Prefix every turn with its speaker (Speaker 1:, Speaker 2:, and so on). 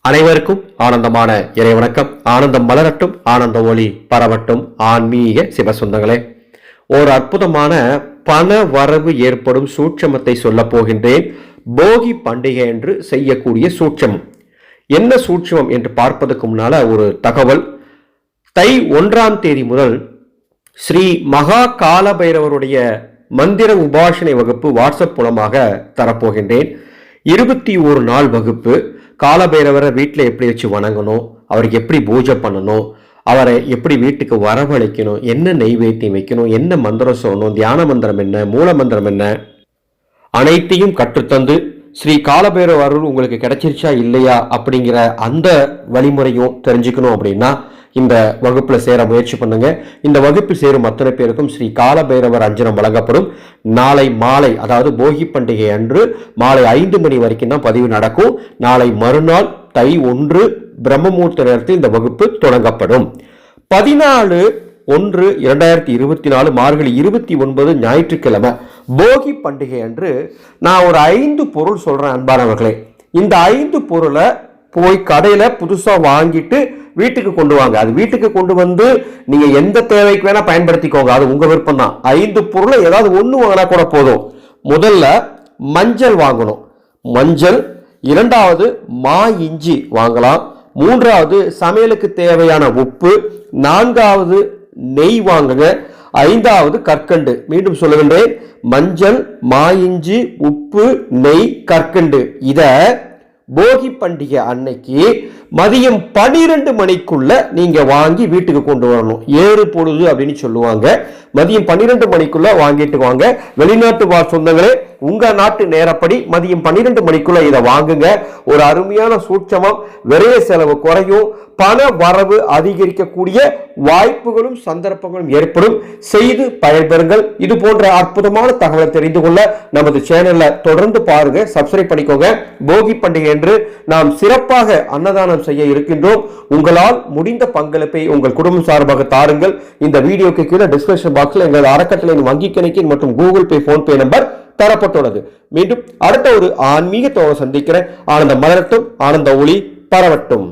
Speaker 1: அனைவருக்கும் ஆனந்தமான இறைவணக்கம். ஆனந்தம் மலரட்டும், ஆனந்த ஒளி பரவட்டும். ஆன்மீக சிவசொந்தங்களே, ஒரு அற்புதமான பண வரவு ஏற்படும் சூட்சமத்தை சொல்ல போகின்றேன். போகி பண்டிகை என்று செய்யக்கூடிய சூட்சமம் என்ன சூட்சமம் என்று பார்ப்பதற்கு முன்னால ஒரு தகவல். தை 1ஆம் தேதி முதல் ஸ்ரீ மகா கால பைரவருடைய மந்திர உபாசனை வகுப்பு வாட்ஸ்அப் மூலமாக தரப்போகின்றேன். 21 நாள் வகுப்பு. காலபைரவரை வீட்டில் எப்படி வச்சு வணங்கணும், அவருக்கு எப்படி பூஜை பண்ணணும், அவரை எப்படி வீட்டுக்கு வரவழைக்கணும், என்ன நெய்வேத்தியம் வைக்கணும், என்ன மந்திரம் சொல்லணும், தியான மந்திரம் என்ன, மூல மந்திரம் என்ன, அனைத்தையும் கற்றுத்தந்து ஸ்ரீ காலபைரவ அருள் உங்களுக்கு கிடைச்சிருச்சா இல்லையா அப்படிங்கிற அந்த வழிமுறையும் தெரிஞ்சுக்கணும் அப்படின்னா இந்த வகுப்புல சேர முயற்சி பண்ணுங்க. இந்த வகுப்பில் சேரும் அத்தனை பேருக்கும் ஸ்ரீ காலபைரவர் அஞ்சனம் வழங்கப்படும். நாளை மாலை, அதாவது போகி பண்டிகை அன்று மாலை 5 மணி வரைக்கும் தான் பதிவு நடக்கும். நாளை மறுநாள் தை 1 பிரம்மமூர்த்த நேரத்தில் இந்த வகுப்பு தொடங்கப்படும். 14/1/2024 மார்கழி 29 ஞாயிற்றுக்கிழமை போகி பண்டிகை அன்று நான் ஒரு 5 பொருள் சொல்றேன் அன்பானவர்களே. இந்த 5 பொருளை போய் கடையில புதுசா வாங்கிட்டு வீட்டுக்கு கொண்டு வாங்க. அது வீட்டுக்கு கொண்டு வந்து நீங்க எந்த தேவைக்கு வேணா பயன்படுத்திக்கோங்க, அது உங்க விருப்பம் தான். 5 பொருளை ஏதாவது ஒண்ணு வாங்கினா கூட போதும். முதல்ல மஞ்சள் வாங்கணும், மஞ்சள். 2வது மா இஞ்சி வாங்கலாம். 3வது சமையலுக்கு தேவையான உப்பு. 4வது நெய் வாங்குங்க. 5வது கற்கண்டு. மீண்டும் சொல்லுகின்றேன், மஞ்சள், மா இஞ்சி, உப்பு, நெய், கற்கண்டு. இத போகி பண்டிகை அன்னைக்கு மதியம் 12 மணிக்குள்ள நீங்க வாங்கி வீட்டுக்கு கொண்டு வரணும். 7 பொழுது அப்படின்னு சொல்லுவாங்க. மதியம் 12 மணிக்குள்ள வாங்கிட்டு வாங்க. வெளிநாட்டு வாழ் சொந்தங்களே, உங்க நாட்டு நேரப்படி மதியம் 12 மணிக்குள்ள இதை வாங்குங்க. ஒரு அருமையான சூட்சமம். விரைய செலவு குறையும், பண வரவு அதிகரிக்கக்கூடிய வாய்ப்புகளும் சந்தர்ப்பங்களும் ஏற்படும். செய்து பயன்பெறுங்கள். இது போன்ற அற்புதமான தகவலை தெரிந்து கொள்ள நமது சேனல்ல தொடர்ந்து பாருங்க, சப்ஸ்கிரைப் பண்ணிக்கோங்க. போகி பண்டிகை என்று நாம் சிறப்பாக அன்னதானம் செய்ய இருக்கின்றோம். உங்களால் முடிந்த பங்களிப்பை உங்கள் குடும்பம் சார்பாக தாருங்கள். இந்த வீடியோக்கு கீழே டிஸ்கிரிப்ஷன் பாக்ஸ்ல எங்களது அறக்கட்டளையின் வங்கி கணக்கு மற்றும் கூகுள் பே, போன்பே நம்பர் தரப்பட்டுள்ளது. மீண்டும் அடுத்த ஒரு ஆன்மீக தோழ சந்திக்கிறேன். ஆனந்த மலரட்டும், ஆனந்த ஒளி பரவட்டும்.